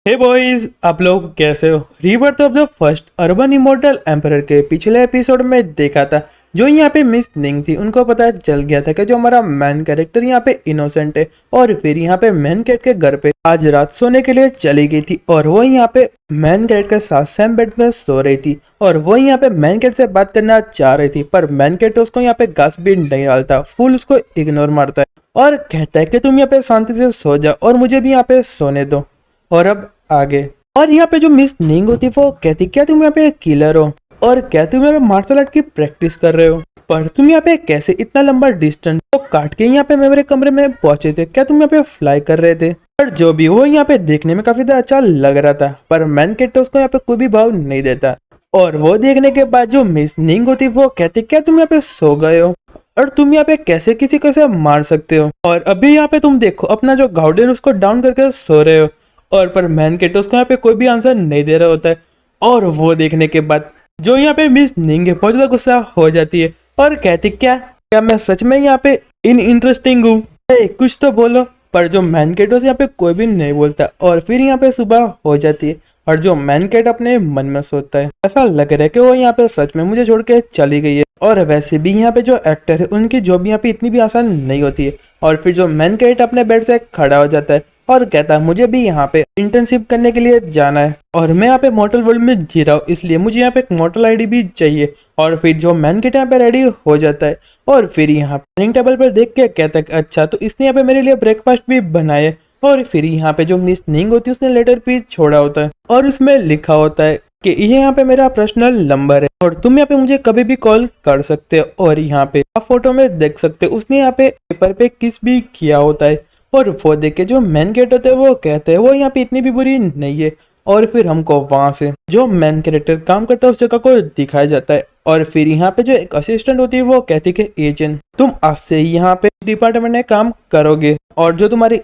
हे boys, आप लोग कैसे हो। Rebirth of the first urban immortal emperor के पिछले एपिसोड में देखा था। जो यहाँ पे मिस निंग थी, उनको पता चल गया था कि जो हमारा मैन कैरेक्टर यहाँ पे इनोसेंट है। और फिर यहाँ पे मैन कैट के घर पे आज रात सोने के लिए चली गई थी और वो यहाँ पे मैन कैट के साथ सेम बेड में सो रही थी। और वो यहाँ पे मैन कैट से बात करना चाह रही थी, पर मैन कैट उसको यहाँ पे घास भी नहीं डालता, फुल उसको इग्नोर मारता है और कहता है कि तुम यहाँ पे शांति से सो जाओ और मुझे भी यहाँ पे सोने दो। और अब आगे और यहाँ पे जो मिस निंग होती वो कहती क्या तुम यहाँ पे किलर हो और क्या तुम यहाँ पे मार्शल आर्ट की प्रैक्टिस कर रहे हो, पर तुम यहाँ पे कैसे इतना लंबा डिस्टेंस तो काट के यहाँ पे मेरे कमरे में पहुंचे थे, क्या तुम यहाँ पे फ्लाई कर रहे थे। पर जो भी वो यहाँ पे देखने में काफी अच्छा लग रहा था, पर मैन कैट उसको यहाँ पे कोई भी भाव नहीं देता। और वो देखने के बाद जो मिस निंग होती वो कहती क्या तुम यहाँ पे सो गए हो और तुम यहाँ पे कैसे किसी को से मार सकते हो, और अभी यहाँ पे तुम देखो अपना जो गार्डन उसको डाउन करके सो रहे हो। और पर मैन केटोस को यहाँ पे कोई भी आंसर नहीं दे रहा होता है। और वो देखने के बाद जो यहाँ पे मिस निंग है बहुत ज्यादा गुस्सा हो जाती है और कहती क्या क्या मैं सच में यहाँ पे इंटरेस्टिंग हूँ, कुछ तो बोलो। पर जो मैन केटोस यहाँ पे कोई भी नहीं बोलता और फिर यहाँ पे सुबह हो जाती है और जो मैन कैट अपने मन में सोचता है ऐसा लग रहा है कि वो यहाँ पे सच में मुझे छोड़ के चली गई है। और वैसे भी यहाँ पे जो एक्टर है उनकी जॉब यहाँ पे इतनी भी आसान नहीं होती है। और फिर जो मैन कैट अपने बेड से खड़ा हो जाता है और कहता है मुझे भी यहाँ पे इंटर्नशिप करने के लिए जाना है और मैं यहाँ पे मॉर्टल वर्ल्ड में जी रहा हूँ, इसलिए मुझे यहाँ पे एक मॉर्टल आईडी भी चाहिए। और फिर जो मैन कैट यहाँ पे रेडी हो जाता है और फिर यहाँ डाइनिंग टेबल पर देख के कहता है अच्छा तो इसने यहाँ पे मेरे लिए ब्रेकफास्ट भी बनाया है। और फिर यहाँ पे जो मिस निंग होती है उसने लेटर भी छोड़ा होता है और उसमें लिखा होता है कि ये यहाँ पे मेरा पर्सनल नंबर है और तुम यहाँ पे मुझे कभी भी कॉल कर सकते हो। और यहाँ पे आप फोटो में देख सकते हो उसने यहाँ पे पेपर पे किस भी किया होता है। और वो देख के जो मैन कैट होते हैं वो कहते हैं वो यहाँ पे इतनी भी बुरी नहीं है। और फिर हमको वहां से जो मैन कैरेक्टर काम करता है उस जगह को दिखाया जाता है। और फिर यहाँ पे जो एक असिस्टेंट होती है वो कहती है कि एजेंट तुम आज से ही यहाँ पे डिपार्टमेंट में काम करोगे और जो तुम्हारी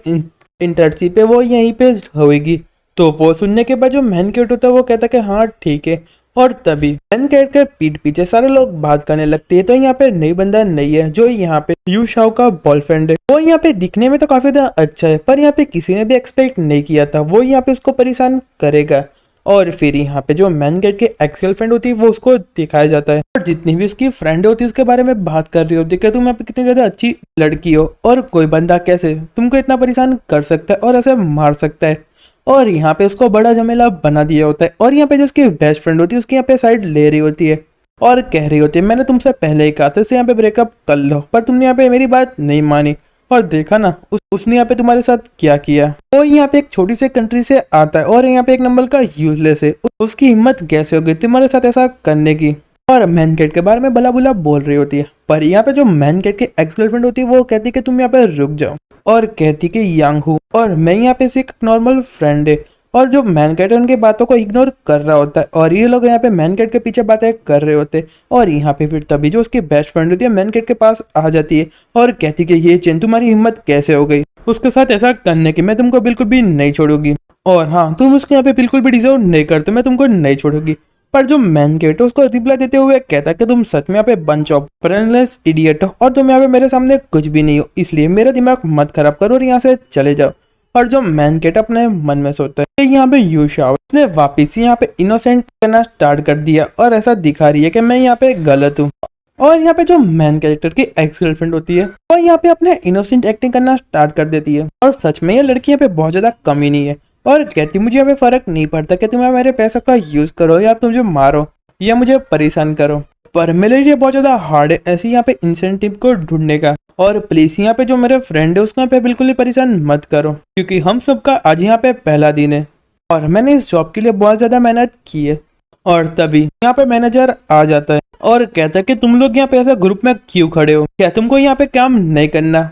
इंटर्नशिप है वो यहीं पे होगी। तो वो सुनने के बाद जो मैन कैट होता है वो कहता है कि हाँ ठीक है। और तभी मैन कैट के पीठ पीछे सारे लोग बात करने लगते हैं। तो यहाँ पे नई बंदा नहीं है जो यहाँ पे यू शाओ का बॉयफ्रेंड है। वो यहाँ पे दिखने में तो काफी ज्यादा अच्छा है, पर यहाँ पे किसी ने भी एक्सपेक्ट नहीं किया था वो यहाँ पे उसको परेशान करेगा। और फिर यहाँ पे जो मैन कैट के एक्स गर्लफ्रेंड होती है वो उसको दिखाया जाता है और जितनी भी उसकी फ्रेंड होती है उसके बारे में बात कर रही होती है कि तुम यहाँ पे कितनी ज्यादा अच्छी लड़की हो और कोई बंदा कैसे तुमको इतना परेशान कर सकता है और ऐसे मार सकता है। और यहाँ पे उसको बड़ा झमेला बना दिया होता है। और यहाँ पे जो उसकी बेस्ट फ्रेंड होती है उसकी यहाँ पे साइड ले रही होती है और कह रही होती है मैंने तुमसे पहले ही कहा था इससे यहाँ पे ब्रेकअप कर लो, पर तुमने यहाँ पे मेरी बात नहीं मानी और देखा ना उसने यहाँ पे तुम्हारे साथ क्या किया। वो यहाँ पे एक छोटी सी कंट्री से आता है और यहाँ पे एक नंबर का यूजलेस है, उसकी हिम्मत कैसे हो गई तुम्हारे साथ ऐसा करने की। और मैन कैट के बारे में भला बुला बोल रही होती है, पर यहाँ पे जो मैन कैट की एक्स गर्लफ्रेंड होती है वो कहती है कि तुम यहाँ पे रुक जाओ और कहती कि यंग हूँ और मैं यहाँ पे सिर्फ नॉर्मल फ्रेंड है। और जो मैन कैट है उनकी बातों को इग्नोर कर रहा होता है और ये लोग यहाँ पे मैन कैट के पीछे बातें कर रहे होते हैं। और यहाँ पे फिर तभी जो उसकी बेस्ट फ्रेंड होती है मैन कैट के पास आ जाती है और कहती कि ये चेन तुम्हारी हिम्मत कैसे हो गई उसके साथ ऐसा करने की, मैं तुमको बिल्कुल भी नहीं छोड़ूंगी और हाँ तुम उसके यहाँ पे बिल्कुल भी डिजर्व नहीं करते, मैं तुमको नहीं छोड़ूंगी। पर जो मैन कैट है उसको रिप्लाई देते हुए कहता है कि तुम सच में यहाँ पे बंच ऑफ ब्रेनलेस इडियट हो और तुम यहाँ पे मेरे सामने कुछ भी नहीं हो, इसलिए मेरा दिमाग मत खराब करो और यहाँ से चले जाओ। और जो मैन कैट अपने मन में सोचता है यहाँ पे यू शाओ ने वापिस यहाँ पे इनोसेंट करना स्टार्ट कर दिया और ऐसा दिखा रही है कि मैं यहाँ पे गलत हूँ। और यहाँ पे जो मैन कैरेक्टर की एक्स गर्लफ्रेंड होती है वो यहाँ पे अपने इनोसेंट एक्टिंग करना स्टार्ट कर देती है और सच में ये लड़की यहाँ पे बहुत ज्यादा कमी नहीं है और कहती मुझे यहाँ पे फर्क नहीं पड़ता कि तुम मेरे पैसों का यूज करो या तुम मुझे मारो या मुझे परेशान करो, पर मेरे लिए बहुत ज्यादा हार्ड है ऐसी यहाँ पे इंसेंटिव को ढूंढने का। और प्लीज यहाँ पे जो मेरे फ्रेंड है उसको यहाँ पे बिल्कुल ही परेशान मत करो क्योंकि हम सबका आज यहाँ पे पहला दिन है और मैंने इस जॉब के लिए बहुत ज्यादा मेहनत की है। और तभी यहाँ पे मैनेजर आ जाता है और कहता है कि तुम लोग यहाँ पे ऐसा ग्रुप में क्यों खड़े हो, क्या तुमको यहाँ पे काम नहीं करना।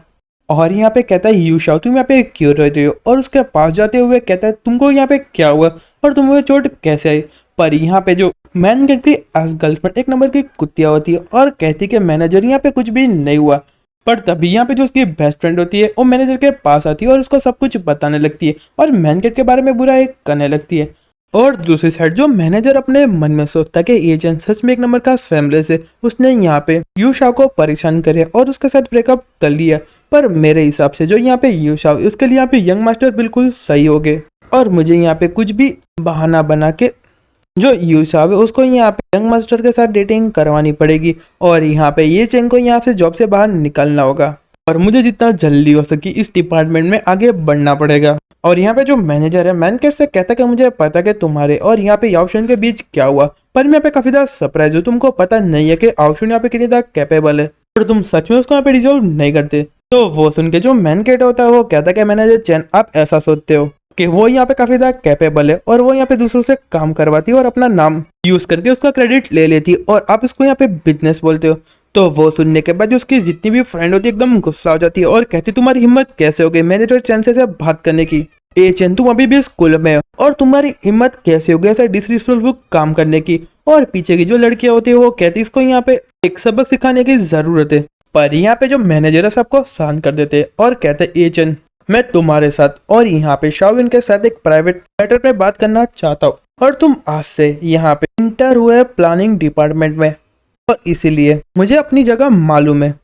और यहाँ पे कहता है यू शाओ तुम यहाँ पे क्यों रह रहे हो, और उसके पास जाते हुए कहता है तुमको यहाँ पे क्या हुआ और तुम्हें चोट कैसे आई। पर यहाँ पे जो मैन कैट की एज गर्लफ्रेंड एक नंबर की कुत्तिया होती है और कहती कि मैनेजर यहाँ पे कुछ भी नहीं हुआ। पर तभी यहाँ पे जो उसकी बेस्ट फ्रेंड होती है वो मैनेजर के पास आती है और उसको सब कुछ बताने लगती है और मैन कैट के बारे में बुराई करने लगती है। और दूसरी साइड जो मैनेजर अपने मन में सोचता है कि एजेंट सच में एक नंबर का सेमलेस है, उसने यहाँ पे यू शाओ को परेशान करे और उसके साथ ब्रेकअप कर लिया। पर मेरे हिसाब से जो यहाँ पे यू शाओ उसके लिए यहाँ पे यंग मास्टर बिल्कुल सही हो गए। और मुझे यहाँ पे कुछ भी बहाना बना के जो यूसाव है उसको यहाँ पे यंग मास्टर के साथ डेटिंग करवानी पड़ेगी और यहाँ पे ये चेंग को यहाँ से जॉब से बाहर निकलना होगा और मुझे जितना जल्दी हो सके इस डिपार्टमेंट में आगे बढ़ना पड़ेगा। और यहाँ पे जो मैनेजर है मैनकेट से कहता है कि मुझे पता है कि तुम्हारे और यहाँ पे याओशन के बीच क्या हुआ, पर मैं यहाँ पे काफी ज्यादा सरप्राइज हूँ। तुमको पता नहीं है कि याओशन यहाँ पे कितनी ज्यादा कैपेबल है और तुम सच में उसको यहाँ पे डिजर्व नहीं करते। तो वो सुन के जो मैनकेट होता है वो कहता है कि मैनेजर चैन आप ऐसा सोचते हो कि वो यहाँ पे काफी ज्यादा कैपेबल है और वो यहाँ पे दूसरों से काम करवाती है और अपना नाम यूज करके उसका क्रेडिट ले लेती है और आप इसको यहाँ पे बिजनेस बोलते हो। तो वो सुनने के बाद जो उसकी जितनी भी फ्रेंड होती है एकदम गुस्सा हो जाती है और कहती तुम्हारी हिम्मत कैसे हो गई मैनेजर चैन से बात करने की। ए चैन तुम अभी भी स्कूल में हो और तुम्हारी हिम्मत कैसे हो गई ऐसा डिसरिस्पेक्टफुल काम करने की। और पीछे की जो लड़कियां होती है वो कहती इसको यहाँ पे एक सबक सिखाने की जरूरत है। पर यहाँ पे जो मैनेजर है सबको शांत कर देते और कहते ए चैन मैं तुम्हारे साथ और यहाँ पे शाओविन के साथ एक प्राइवेट मैटर पे बात करना चाहता हूँ और तुम आज से यहाँ पे इंटर हुए प्लानिंग डिपार्टमेंट में और इसीलिए मुझे अपनी जगह मालूम है।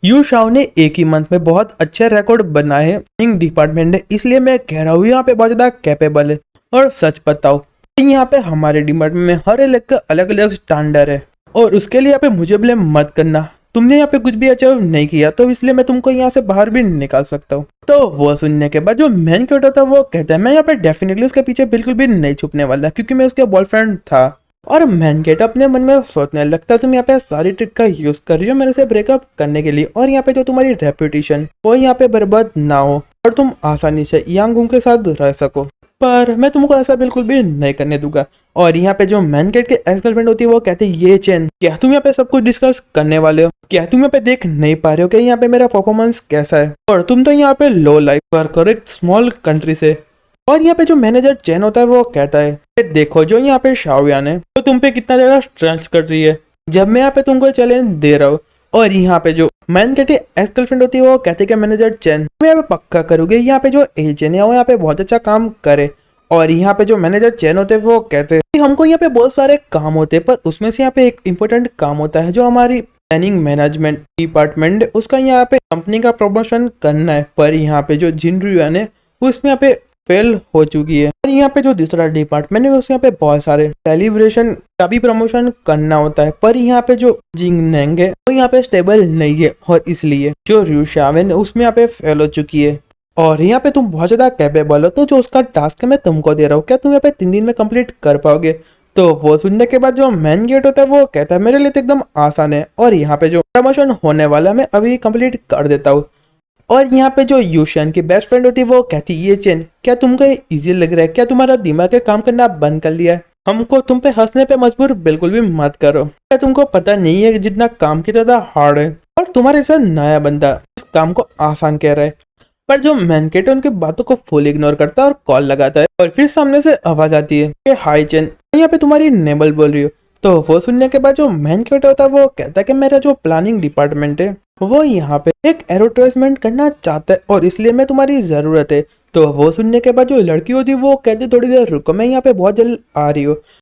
यू शाओ ने एक ही मंथ में बहुत अच्छे रिकॉर्ड बनाए हैं प्लानिंग डिपार्टमेंट ने, इसलिए मैं कह रहा हूँ यहाँ पे बहुत ज्यादा कैपेबल है। और सच बताओ यहाँ पे हमारे डिपार्टमेंट में हर एक का अलग अलग स्टैंडर्ड है और उसके लिए यहाँ पे मुझे ब्लेम मत करना। तुमने यहाँ पे कुछ भी अचीव नहीं किया तो इसलिए मैं तुमको यहाँ से बाहर भी निकाल सकता हूँ। तो वो सुनने के बाद जो मैन क्यूट था वो कहता है मैं यहाँ पे डेफिनेटली उसके पीछे बिल्कुल भी नहीं छुपने वाला क्योंकि मैं उसका बॉयफ्रेंड था। और मैन गेट अपने मन में सोचने लगता है तुम यहाँ पे सारी ट्रिक का यूज कर रही हो मेरे से ब्रेकअप करने के लिए और यहाँ पे जो तुम्हारी रेपुटेशन वो यहाँ पे बर्बाद ना हो और तुम आसानी से यांग के साथ रह सको, पर मैं तुमको ऐसा बिल्कुल भी नहीं करने दूंगा। और यहाँ पे जो मैन गेट के एक्स गर्लफ्रेंड होती है वो कहते हैं ये चैन क्या तुम यहाँ पे सब कुछ डिस्कस करने वाले हो, क्या तुम यहाँ पे देख नहीं पा रहे हो कि यहाँ पे मेरा परफॉर्मेंस कैसा है और तुम तो यहाँ पे लो लाइफ वर्कर एक स्मॉल कंट्री से। और यहाँ पे जो मैनेजर चैन होता है वो कहता है देखो जो यहाँ पे शाओयान है तो तुम पे कितना ज्यादा स्ट्रेस कर रही है जब मैं यहाँ पे तुमको चैलेंज दे रहा हूँ। और यहाँ पे जो मैन गेट एक्स गर्लफ्रेंड होती है वो कहते कि मैनेजर चैन तुम यहाँ पे पक्का करोगे यहाँ पे जो एजेंट है वो यहाँ पे बहुत अच्छा काम करे। और यहाँ पे जो मैनेजर चैन होते हैं वो कहते हैं कि हमको यहाँ पे बहुत सारे काम होते हैं पर उसमें से यहाँ पे एक इम्पोर्टेंट काम होता है जो हमारी प्लानिंग मैनेजमेंट डिपार्टमेंट उसका यहाँ पे कंपनी का प्रमोशन करना है, पर यहाँ पे जो जिन रुयान है वो इसमें यहाँ पे फेल हो चुकी है। और यहाँ पे जो दूसरा डिपार्टमेंट है उसके यहाँ पे बहुत सारे सेलिब्रेशन का भी प्रमोशन करना होता है, पर यहाँ पे जो जिंग नेंग है वो यहाँ पे स्टेबल नहीं है और इसलिए जो रु शाओविन है उसमें यहाँ पे फेल हो चुकी है। और यहाँ पे तुम बहुत ज्यादा कैपेबल हो तो जो उसका टास्क है मैं तुमको दे रहा हूँ क्या तुम यहाँ पे 3 दिन में कंप्लीट कर पाओगे। तो वो सुनने के बाद जो मैन गेट होता है वो कहता है मेरे लिए तो एकदम आसान है और यहाँ पे जो प्रमोशन होने वाला मैं अभी कंप्लीट कर देता हूँ। और यहाँ पे जो यूशियन की बेस्ट फ्रेंड होती है वो कहती है ये चेन क्या तुमको ये इजी लग रहा है, क्या तुम्हारा दिमाग काम करना बंद कर लिया है, हमको तुम पे हंसने पे मजबूर बिल्कुल भी मत करो, क्या तुमको पता नहीं है जितना काम की ज्यादा हार्ड है और तुम्हारे साथ नया बंदा इस काम को आसान कह रहा है। पर जो मैनकेट उनकी बातों को फुल इग्नोर करता है और कॉल लगाता है और फिर सामने से आवाज आती है कि हाई चेन यहाँ पे तुम्हारी नेबल बोल रही हो। तो वो सुनने के बाद जो मैनकेट होता है वो कहता है कि मेरा जो प्लानिंग डिपार्टमेंट है वो यहाँ पे एक एडवर्टाइजमेंट करना चाहता है और इसलिए मैं तुम्हारी जरूरत है। तो वो सुनने के बाद जो लड़की होती है वो कहती थोड़ी देर रुको मैं यहाँ पे बहुत जल्द आ रही हूँ।